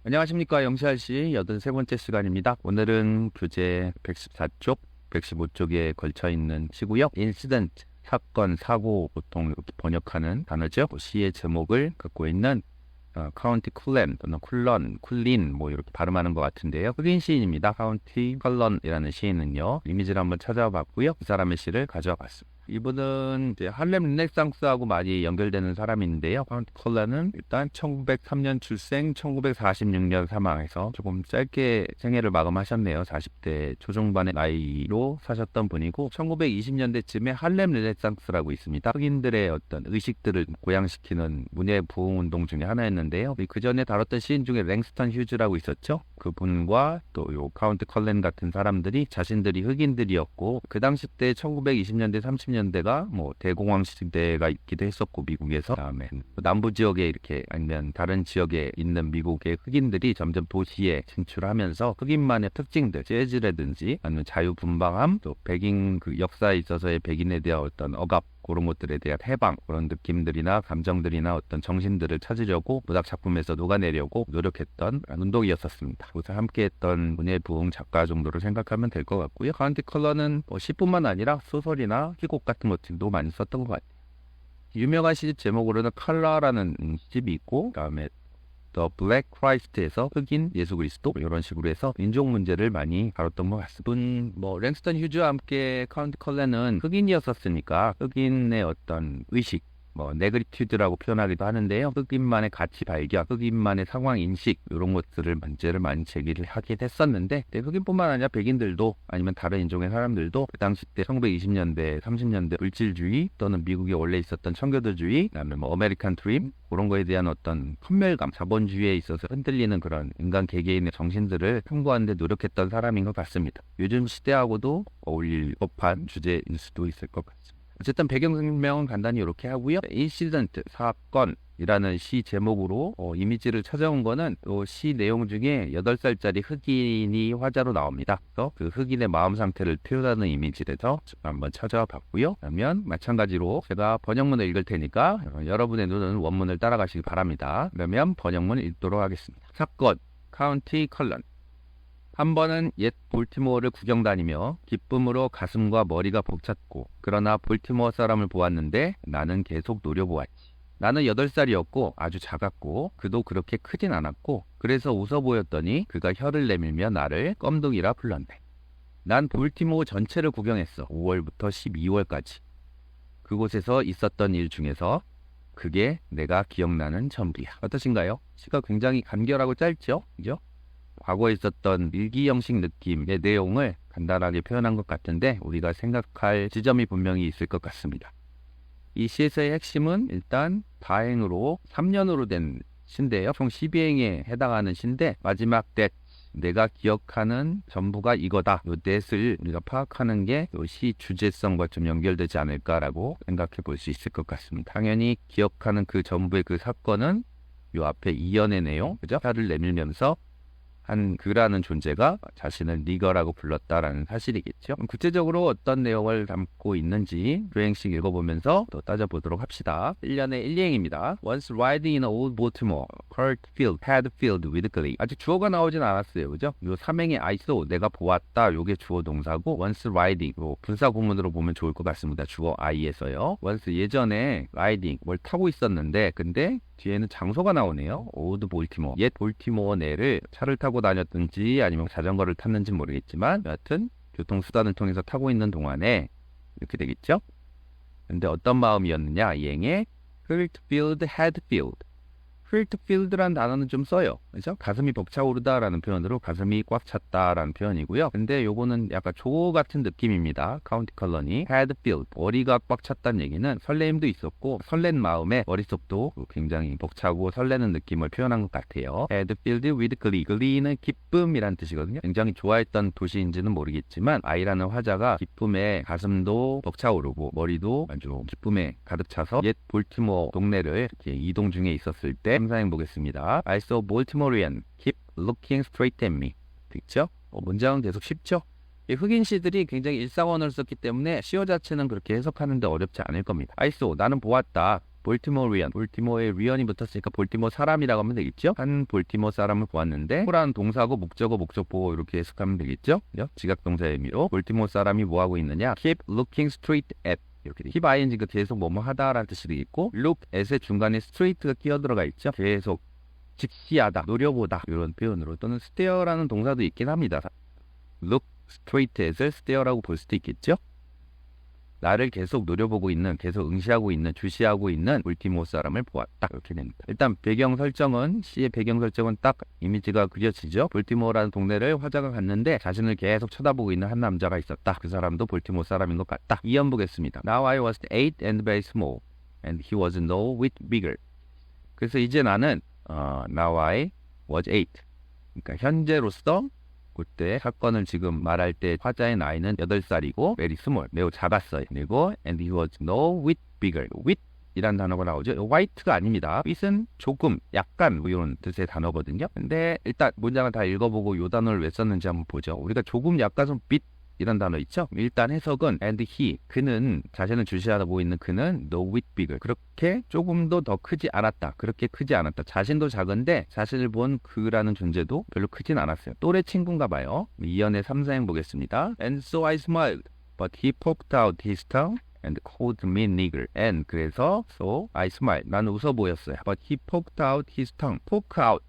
안녕하십니까. 영시할씨 83번째 시간입니다. 오늘은 교재 114쪽, 115쪽에 걸쳐있는 시고요. 인시던트, 사건, 사고 보통 이렇게 번역하는 단어죠. 시의 제목을 갖고 있는 카운티 쿨렌 또는 쿨런, 쿨린 뭐 이렇게 발음하는 것 같은데요. 흑인 시인입니다. 카운티 컬런이라는 시인은요. 이미지를 한번 찾아봤고요. 그 사람의 시를 가져와 봤습니다. 이분은 이제 할렘 르네상스하고 많이 연결되는 사람인데요. 카운티 컬런은 일단 1903년 출생, 1946년 사망해서 조금 짧게 생애를 마감하셨네요. 40대 초중반의 나이로 사셨던 분이고 1920년대쯤에 할렘 르네상스라고 있습니다. 흑인들의 어떤 의식들을 고양시키는 문예 부흥운동 중에 하나였는데요. 그 전에 다뤘던 시인 중에 랭스턴 휴즈라고 있었죠. 그분과 또 요 카운티 컬런 같은 사람들이 자신들이 흑인들이었고 그 당시 때 1920년대 30년대가 뭐 대공황 시대가 있기도 했었고 미국에서 그다음에 남부 지역에 이렇게 아니면 다른 지역에 있는 미국의 흑인들이 점점 도시에 진출하면서 흑인만의 특징들 재즈라든지 아니면 자유분방함 또 백인 그 역사에 있어서의 백인에 대한 어떤 억압 그런 것들에 대한 해방 그런 느낌들이나 감정들이나 어떤 정신들을 찾으려고 문학 작품에서 녹아내려고 노력했던 운동이었었습니다. 그것을 함께했던 문예 부흥 작가 정도로 생각하면 될 것 같고요. 카운티 컬러는 시뿐만 아니라 소설이나 희곡 같은 것들도 많이 썼던 것 같아요. 유명한 시집 제목으로는 칼라라는 시집이 있고 그다음에 The Black Christ에서 흑인 예수 그리스도 이런 식으로 해서 인종 문제를 많이 다뤘던 것 같습니다. 랭스턴 휴즈와 함께 카운티 컬런은 흑인이었었으니까 흑인의 어떤 의식 네그리튜드라고 표현하기도 하는데요. 흑인만의 가치 발견, 흑인만의 상황 인식 이런 것들을 문제를 많이 제기를 하게 됐었는데 흑인뿐만 아니라 백인들도 아니면 다른 인종의 사람들도 그 당시 때 1920년대, 30년대 물질주의 또는 미국에 원래 있었던 청교도주의, 그다음에 아메리칸 드림 그런 거에 대한 어떤 선멸감, 자본주의에 있어서 흔들리는 그런 인간 개개인의 정신들을 탐구하는 데 노력했던 사람인 것 같습니다. 요즘 시대하고도 어울릴 법한 주제일 수도 있을 것 같습니다. 어쨌든 배경 설명은 간단히 이렇게 하고요. 인시던트, 사건이라는 시 제목으로 이미지를 찾아온 거는 또 시 내용 중에 8살짜리 흑인이 화자로 나옵니다. 그래서 그 흑인의 마음 상태를 표현하는 이미지라서 한번 찾아와 봤고요. 그러면 마찬가지로 제가 번역문을 읽을 테니까 여러분의 눈은 원문을 따라가시기 바랍니다. 그러면 번역문 읽도록 하겠습니다. 사건, 카운티 컬런. 한 번은 옛 볼티모어를 구경 다니며 기쁨으로 가슴과 머리가 벅찼고 그러나 볼티모어 사람을 보았는데 나는 계속 노려보았지. 나는 8살이었고 아주 작았고 그도 그렇게 크진 않았고 그래서 웃어 보였더니 그가 혀를 내밀며 나를 껌둥이라 불렀네. 난 볼티모어 전체를 구경했어. 5월부터 12월까지. 그곳에서 있었던 일 중에서 그게 내가 기억나는 전부야. 어떠신가요? 시가 굉장히 간결하고 짧죠? 그죠? 과거에 있었던 일기 형식 느낌의 내용을 간단하게 표현한 것 같은데 우리가 생각할 지점이 분명히 있을 것 같습니다. 이 시에서의 핵심은 일단 다행으로 3년으로 된 시인데요. 총 12행에 해당하는 시인데 마지막 that 내가 기억하는 전부가 이거다. 이 that을 우리가 파악하는 게 시 주제성과 좀 연결되지 않을까라고 생각해 볼 수 있을 것 같습니다. 당연히 기억하는 그 전부의 그 사건은 이 앞에 이연의 내용, 그죠? 혀를 내밀면서 한 그라는 존재가 자신을 니거라고 불렀다라는 사실이겠죠. 구체적으로 어떤 내용을 담고 있는지 조행씩 읽어보면서 또 따져보도록 합시다. 1년에 1, 2행입니다. Once riding in old Baltimore, Kurt had filled with glee. 아직 주어가 나오진 않았어요. 그죠? 요 3행의 I saw, 내가 보았다. 요게 주어 동사고 once riding, 분사 구문으로 보면 좋을 것 같습니다. 주어 I에서요. once 예전에 riding, 뭘 타고 있었는데 근데 뒤에는 장소가 나오네요. 오드 볼티모어. 옛 볼티모어 내를 차를 타고 다녔든지 아니면 자전거를 탔는지 모르겠지만 여하튼 교통수단을 통해서 타고 있는 동안에 이렇게 되겠죠. 근데 어떤 마음이었느냐 이행에 filled, filled, had filled. filled, filled라는 단어는 좀 써요. 그죠? 가슴이 벅차오르다라는 표현으로 가슴이 꽉 찼다라는 표현이고요. 근데 요거는 약간 조어 같은 느낌입니다. 카운티 컬런이 had filled, 머리가 꽉 찼다는 얘기는 설레임도 있었고 설렌 마음에 머릿속도 굉장히 벅차고 설레는 느낌을 표현한 것 같아요. had filled with glee. glee는 기쁨이란 뜻이거든요. 굉장히 좋아했던 도시인지는 모르겠지만 아이라는 화자가 기쁨에 가슴도 벅차오르고 머리도 아주 기쁨에 가득 차서 옛 볼티모어 동네를 이렇게 이동 중에 있었을 때 감상해 보겠습니다. I saw Baltimorean keep looking straight at me. 됐죠? 문장은 계속 쉽죠? 이 흑인 시들이 굉장히 일상언어를 썼기 때문에 시어 자체는 그렇게 해석하는데 어렵지 않을 겁니다. I saw, 나는 보았다. 볼티모리언, 볼티모어에 리언이 붙었으니까 볼티모어 사람이라고 하면 되겠죠? 한 볼티모어 사람을 보았는데 호라는 동사고 목적어, 목적보호 이렇게 해석하면 되겠죠? 지각동사의 의미로 볼티모어 사람이 뭐하고 있느냐? Keep looking straight at 이렇게 keep ing가 계속 뭐뭐 하다라는 뜻이 되겠고 look at의 중간에 straight가 끼어들어가 있죠? 계속 직시하다, 노려보다 이런 표현으로 또는 stare라는 동사도 있긴 합니다. look straight at을 stare라고 볼 수도 있겠죠? 나를 계속 노려보고 있는, 계속 응시하고 있는, 주시하고 있는 볼티모어 사람을 보았다. 이렇게 됩니다. 일단 배경 설정은, 시의 배경 설정은 딱 이미지가 그려지죠. 볼티모어라는 동네를 화자가 갔는데 자신을 계속 쳐다보고 있는 한 남자가 있었다. 그 사람도 볼티모어 사람인 것 같다. 이연 보겠습니다. Now I was 8 and very small, and he was no whit bigger. 그래서 이제 나는 Now I was 8. 그러니까 현재로서 그때 사건을 지금 말할 때 화자의 나이는 8살이고 very small, 매우 작았어요. 그리고 and he was no whit bigger. whit 이란 단어가 나오죠. white가 아닙니다. whit은 조금, 약간 이런 뜻의 단어거든요. 근데 일단 문장을 다 읽어보고 이 단어를 왜 썼는지 한번 보죠. 우리가 조금, 약간, 좀 bit 이런 단어 있죠. 일단 해석은 and he, 그는, 자신을 주시하고 있는 그는 no whit bigger, 그렇게 조금도 더 크지 않았다. 그렇게 크지 않았다. 자신도 작은데 자신을 본 그라는 존재도 별로 크진 않았어요. 또래 친구인가 봐요. 이연의 3, 4행 보겠습니다. And so I smiled, but he poked out his tongue and called me nigger. And 그래서 so I smiled, 나는 웃어 보였어요. But he poked out his tongue. poke out,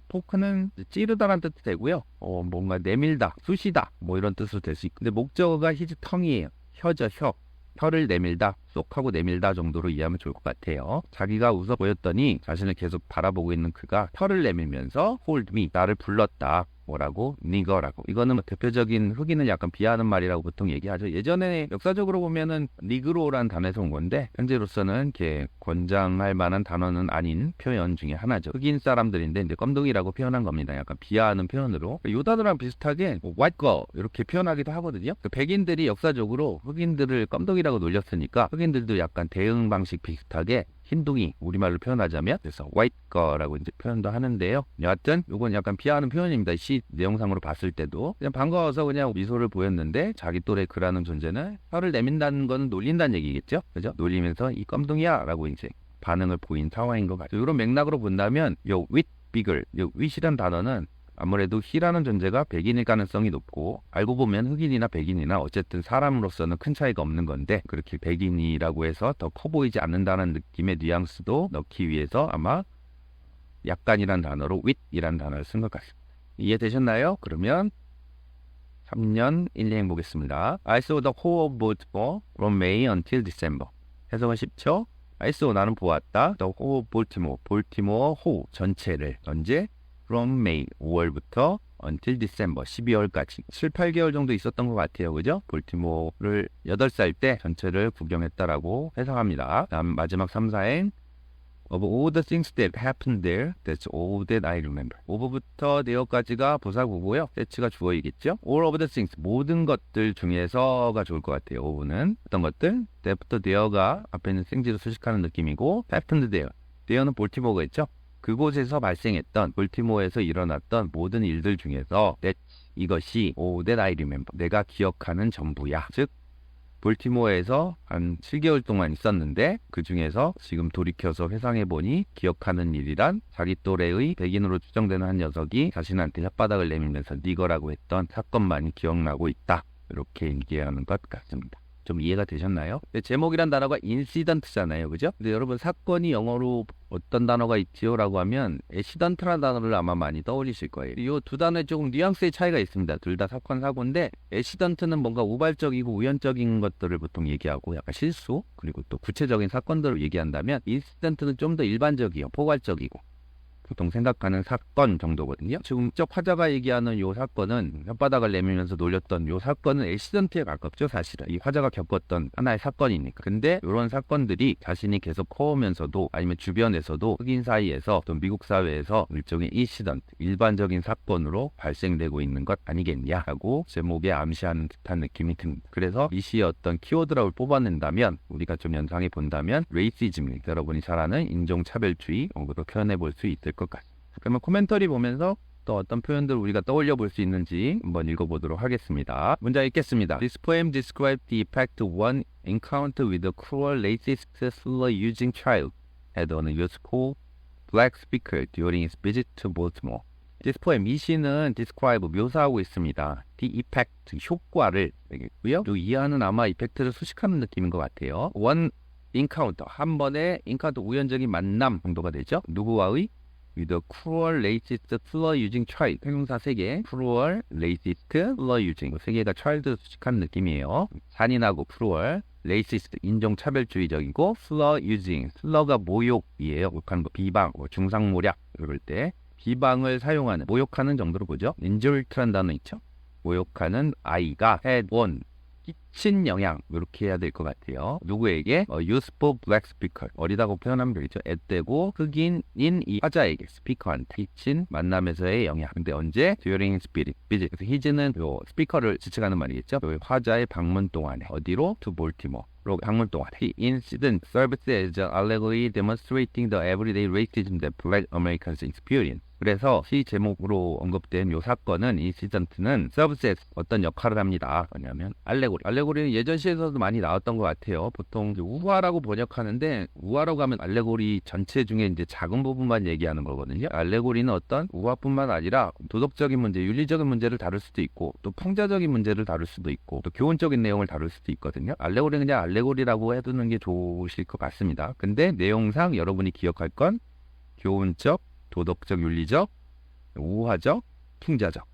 포크는 찌르다란 뜻도 되고요. 뭔가 내밀다, 쑤시다 뭐 이런 뜻으로 될 수 있고, 근데 목적어가 his tongue이에요. 혀죠, 혀를 내밀다, 쏙 하고 내밀다 정도로 이해하면 좋을 것 같아요. 자기가 웃어 보였더니 자신을 계속 바라보고 있는 그가 혀를 내밀면서 hold me, 나를 불렀다. 뭐라고? 니거라고. 이거는 대표적인 흑인을 약간 비하하는 말이라고 보통 얘기하죠. 예전에 역사적으로 보면은 니그로라는 단어에서 온 건데 현재로서는 이렇게 권장할 만한 단어는 아닌 표현 중에 하나죠. 흑인 사람들인데 이제 껌둥이라고 표현한 겁니다. 약간 비하하는 표현으로. 이 단어랑 비슷하게 white girl 이렇게 표현하기도 하거든요. 백인들이 역사적으로 흑인들을 껌둥이라고 놀렸으니까 흑인들도 약간 대응 방식 비슷하게 흰둥이, 우리말로 표현하자면 그래서 white girl라고 이제 표현도 하는데요. 여하튼 이건 약간 비하하는 표현입니다. 시 내용상으로 봤을 때도 그냥 반가워서 그냥 미소를 보였는데 자기 또래 그라는 존재는 혀를 내민다는 건 놀린다는 얘기겠죠. 그죠? 놀리면서 이 껌둥이야 라고 이제 반응을 보인 상황인 것 같아요. 이런 맥락으로 본다면 요 with bigger, 요 with이란 단어는 아무래도 he라는 존재가 백인일 가능성이 높고, 알고 보면 흑인이나 백인이나 어쨌든 사람으로서는 큰 차이가 없는 건데 그렇게 백인이라고 해서 더 커 보이지 않는다는 느낌의 뉘앙스도 넣기 위해서 아마 약간이란 단어로 with이란 단어를 쓴 것 같습니다. 이해되셨나요? 그러면 3년 1, 2행 보겠습니다. I saw the whole of Baltimore from May until December. 해석은 쉽죠? I saw, 나는 보았다. The whole of Baltimore, 볼티모어 호 전체를. 언제? From May, 5월부터 until December, 12월까지 7, 8개월 정도 있었던 것 같아요. 그죠? 볼티모어를 8살 때 전체를 구경했다라고 해석합니다. 다음 마지막 3, 4행 Of all the things that happened there, that's all that I remember. of부터 there까지가 부사구고요. that가 주어이겠죠? all of the things, 모든 것들 중에서가 좋을 것 같아요. of는 어떤 것들? that부터 there가 앞에 있는 생지로 수식하는 느낌이고, happened there, there는 볼티모어가 있죠? 그곳에서 발생했던, 볼티모어에서 일어났던 모든 일들 중에서 that, 이것이 all that I remember, 내가 기억하는 전부야. 즉 볼티모어에서 한 7개월 동안 있었는데 그 중에서 지금 돌이켜서 회상해보니 기억하는 일이란 자기 또래의 백인으로 추정되는 한 녀석이 자신한테 혓바닥을 내밀면서 니거라고 했던 사건만이 기억나고 있다. 이렇게 얘기하는 것 같습니다. 좀 이해가 되셨나요? 제목이란 단어가 인시던트잖아요. 그죠? 근데 여러분 사건이 영어로 어떤 단어가 있지요? 라고 하면 애시던트라는 단어를 아마 많이 떠올리실 거예요. 이 두 단어에 조금 뉘앙스의 차이가 있습니다. 둘 다 사건 사고인데 애시던트는 뭔가 우발적이고 우연적인 것들을 보통 얘기하고 약간 실수, 그리고 또 구체적인 사건들을 얘기한다면 인시던트는 좀 더 일반적이에요. 포괄적이고 보통 생각하는 사건 정도거든요. 지금 화자가 얘기하는 요 사건은 혓바닥을 내밀면서 놀렸던 요 사건은 액시던트에 가깝죠. 사실은 이 화자가 겪었던 하나의 사건이니까. 근데 이런 사건들이 자신이 계속 커오면서도 아니면 주변에서도 흑인 사이에서 또 미국 사회에서 일종의 인시던트, 일반적인 사건으로 발생되고 있는 것 아니겠냐라고 제목에 암시하는 듯한 느낌이 듭니다. 그래서 이 시의 어떤 키워드라고 뽑아낸다면, 우리가 좀 연상해 본다면 레이시즘, 여러분이 잘 아는 인종차별주의 정도로 표현해 볼 수 있을 것 같습니다. 그러면 코멘터리 보면서 또 어떤 표현들 우리가 떠올려 볼 수 있는지 한번 읽어보도록 하겠습니다. 문장 읽겠습니다. This poem describes the effect one encounter with a cruel, racist, slur-using child had on a youthful black speaker during his visit to Baltimore. This poem, 이 시는 describe, 묘사하고 있습니다. The effect, 효과를 되겠고요. 이 이하는 아마 이펙트를 수식하는 느낌인 것 같아요. One encounter, 한 번의 encounter, 우연적인 만남 정도가 되죠. 누구와의? With a cruel, racist, slur-using child. 형용사 3개. cruel, racist, slur-using. 3개가 child를 수식하는 느낌이에요. 잔인하고 cruel, racist, 인종차별주의적이고 slur-using. slur가 모욕이에요. 욕하는 거, 비방, 중상모략 이럴 때 비방을 사용하는, 모욕하는 정도로 보죠. injuri라는 단어 있죠. 모욕하는 아이가 had on, 끼친 영향, 이렇게 해야 될 것 같아요. 누구에게? youthful black speaker, 어리다고 표현하면 되겠죠. 앳되고 흑인인 이 화자에게, 스피커한테 끼친 만남에서의 영향. 근데 언제? during his visit. 그래서 his는 요 스피커를 지칭하는 말이겠죠. 요 화자의 방문 동안에. 어디로? to Baltimore. 방문 동안. The incident serves as an allegory demonstrating the everyday racism that Black Americans experience. 그래서 시 제목으로 언급된 이 사건은, 인시던트는 serves as 어떤 역할을 합니다. 뭐냐면 알레고리. 알레고리는 예전 시에서도 많이 나왔던 것 같아요. 보통 우화라고 번역하는데, 우화라고 하면 알레고리 전체 중에 이제 작은 부분만 얘기하는 거거든요. 알레고리는 어떤 우화뿐만 아니라 도덕적인 문제, 윤리적인 문제를 다룰 수도 있고, 또 풍자적인 문제를 다룰 수도 있고, 또 교훈적인 내용을 다룰 수도 있거든요. 알레고리는 그냥 알레고리라고 해두는 게 좋으실 것 같습니다. 근데 내용상 여러분이 기억할 건 교훈적, 도덕적, 윤리적, 우화적, 풍자적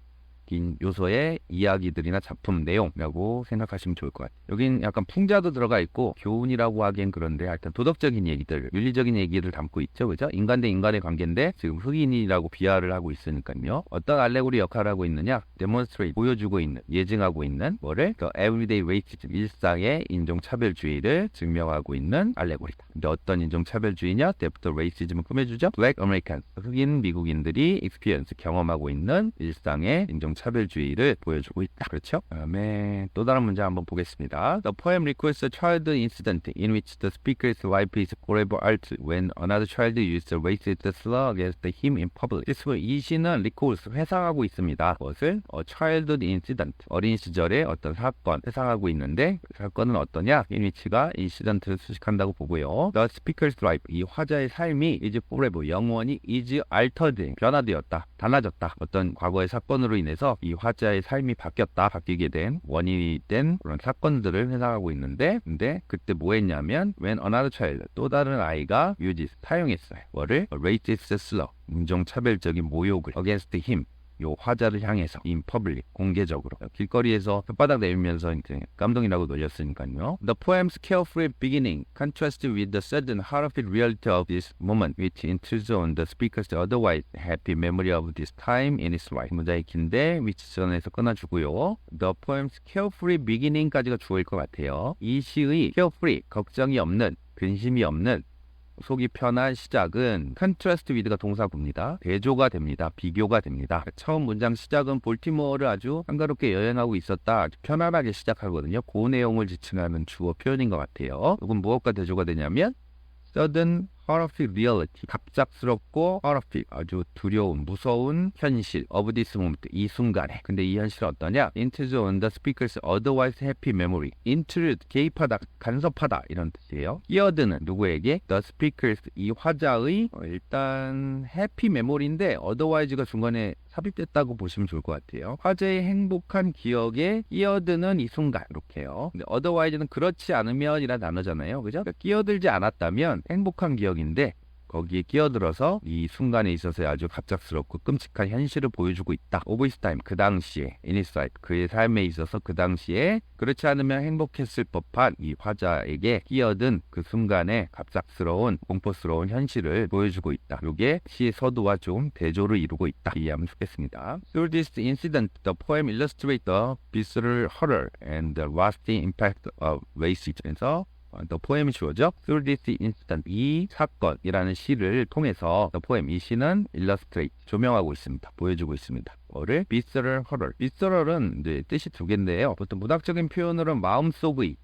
인 요소의 이야기들이나 작품 내용이라고 생각하시면 좋을 것 같아요. 여긴 약간 풍자도 들어가 있고 교훈이라고 하기엔 그런데 하여튼 도덕적인 얘기들, 윤리적인 얘기를 담고 있죠. 그죠? 인간 대 인간의 관계인데 지금 흑인이라고 비하를 하고 있으니까요. 어떤 알레고리 역할을 하고 있느냐? demonstrate, 보여주고 있는, 예증하고 있는 뭐를? everyday racism, 일상의 인종차별주의를 증명하고 있는 알레고리다. 근데 어떤 인종차별주의냐? depth racism을 꾸며주죠. Black Americans, 흑인 미국인들이 experience, 경험하고 있는 일상의 인종차별주의를 보여주고 있다. 그렇죠? 다음에 또 다른 문제 한번 보겠습니다. The poem records a child incident in which the speaker's life is forever altered when another child used a racist slur against him in public. 이 시는 records, 회상하고 있습니다. 그것을 child incident, 어린 시절의 어떤 사건 회상하고 있는데, 그 사건은 어떠냐? in which가 incident를 수식한다고 보고요. The speaker's life, 이 화자의 삶이 is forever, 영원히 is altered, 변화되었다, 달라졌다. 어떤 과거의 사건으로 인해서 이 화자의 삶이 바뀌게 된, 원인이 된 그런 사건들을 회상하고 있는데, 근데 그때 뭐 했냐면 when another child, 또 다른 아이가 used, 사용했어요. 뭐를? racist slur, 인종차별적인 모욕을 against him, 요 화자를 향해서 in public, 공개적으로 길거리에서 혓바닥 내밀면서 이제 깜동이라고 놀렸으니까요. The poem's carefree beginning contrasts with the sudden horrific reality of this moment, which intrudes on the speaker's otherwise happy memory of this time in his life. 문장이 긴데 which 전에서 끊어주고요. The poem's carefree beginning까지가 주어일 것 같아요. 이 시의 carefree, 걱정이 없는, 근심이 없는, 속이 편한 시작은 contrast with가 동사구입니다. 대조가 됩니다. 비교가 됩니다. 처음 문장 시작은 볼티모어를 아주 한가롭게 여행하고 있었다, 아주 편안하게 시작하거든요. 그 내용을 지칭하는 주어 표현인 것 같아요. 이건 무엇과 대조가 되냐면 sudden horrific reality, 갑작스럽고 horrific, 아주 두려운, 무서운 현실 of this moment, 이 순간에. 근데 이 현실은 어떠냐? intrude on the speaker's otherwise happy memory. intrude, 개입하다, 간섭하다 이런 뜻이에요. 끼어드는, 누구에게? the speaker's, 이 화자의 일단 happy memory인데 otherwise가 중간에 삽입됐다고 보시면 좋을 것 같아요. 화제의 행복한 기억에 끼어드는 이 순간, 이렇게요. 근데 otherwise는 그렇지 않으면이라는 단어잖아요. 그죠? 그러니까 끼어들지 않았다면 행복한 기억인데 거기에 끼어들어서 이 순간에 있어서 아주 갑작스럽고 끔찍한 현실을 보여주고 있다. Of his time, 그 당시에, in his life, 그의 삶에 있어서 그 당시에 그렇지 않으면 행복했을 법한 이 화자에게 끼어든 그 순간에 갑작스러운 공포스러운 현실을 보여주고 있다. 이게 시의 서두와 좀 대조를 이루고 있다. 이해하면 좋겠습니다. Through this incident, the poem illustrates the visceral horror and the lasting impact of racism. 그래서 The poem이 주어져. Through this incident, 이 사건이라는 시를 통해서 The poem, 이 시는 illustrate, 조명하고 있습니다. 보여주고 있습니다. 뭐를? visceral horror. visceral은 이제 뜻이 두 개인데요. 보통 문학적인 표현으로는 마음속의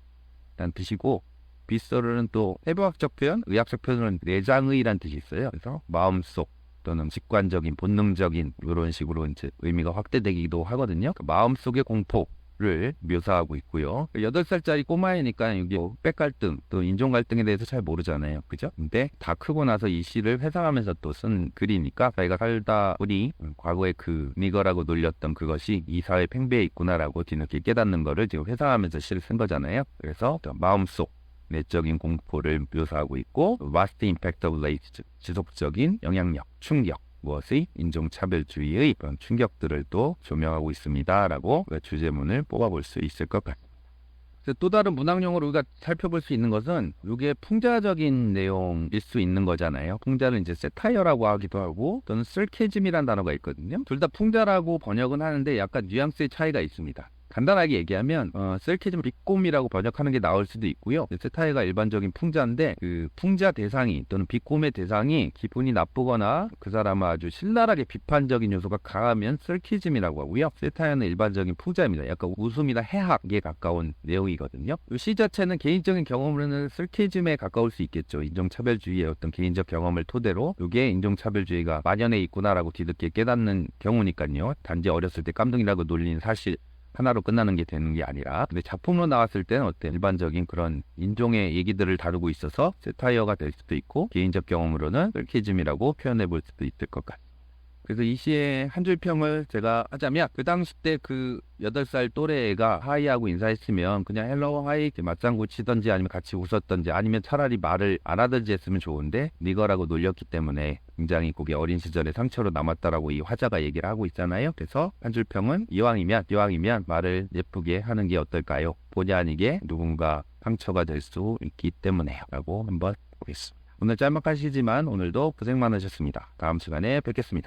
라는 뜻이고, visceral은 또 해부학적 표현, 의학적 표현으로는 내장의라는 뜻이 있어요. 그래서 마음속, 또는 직관적인 본능적인 이런 식으로 이제 의미가 확대되기도 하거든요. 그 마음속의 공포를 묘사하고 있고요. 8살짜리 꼬마이니까 이게 흑백 갈등 또 인종 갈등에 대해서 잘 모르잖아요. 그죠? 근데 다 크고 나서 이 시를 회상하면서 또 쓴 글이니까 자기가 살다 보니 과거에 그 니거라고 놀렸던 그것이 이 사회 팽배해 있구나라고 뒤늦게 깨닫는 거를 지금 회상하면서 시를 쓴 거잖아요. 그래서 마음속 내적인 공포를 묘사하고 있고 What's the impact of race? 지속적인 영향력, 충격 무엇의 인종차별주의의 그런 충격들을 또 조명하고 있습니다 라고 주제문을 뽑아볼 수 있을 것 같아요. 또 다른 문학용어로 우리가 살펴볼 수 있는 것은 이게 풍자적인 내용일 수 있는 거잖아요. 풍자를 이제 세타이어라고 하기도 하고 또는 설케즘이라는 단어가 있거든요. 둘 다 풍자라고 번역은 하는데 약간 뉘앙스의 차이가 있습니다. 간단하게 얘기하면 셀키즘 비꼼이라고 번역하는 게 나을 수도 있고요. 세타이어가 일반적인 풍자인데 그 풍자 대상이 또는 비꼼의 대상이 기분이 나쁘거나 그 사람을 아주 신랄하게 비판적인 요소가 강하면 셀키즘이라고 하고요. 세타이어는 일반적인 풍자입니다. 약간 웃음이나 해학에 가까운 내용이거든요. 이 시 자체는 개인적인 경험으로는 셀키즘에 가까울 수 있겠죠. 인종차별주의의 어떤 개인적 경험을 토대로 이게 인종차별주의가 만연해 있구나라고 뒤늦게 깨닫는 경우니까요. 단지 어렸을 때 깜둥이라고 놀린 사실 하나로 끝나는 게 되는 게 아니라 근데 작품으로 나왔을 때는 어때 일반적인 그런 인종의 얘기들을 다루고 있어서 세타이어가 될 수도 있고 개인적 경험으로는 설키즘이라고 표현해 볼 수도 있을 것 같아요. 그래서 이 시의 한 줄 평을 제가 하자면 그 당시 때 그 8살 또래 애가 하이하고 인사했으면 그냥 헬로우 하이 맞장구 치던지 아니면 같이 웃었던지 아니면 차라리 말을 안 하든지 했으면 좋은데 니거라고 놀렸기 때문에 굉장히 그게 어린 시절의 상처로 남았다라고 이 화자가 얘기를 하고 있잖아요. 그래서 한 줄 평은 이왕이면 말을 예쁘게 하는 게 어떨까요? 본의 아니게 누군가 상처가 될 수 있기 때문에 라고 한번 보겠습니다. 오늘 짤막하시지만 오늘도 고생 많으셨습니다. 다음 시간에 뵙겠습니다.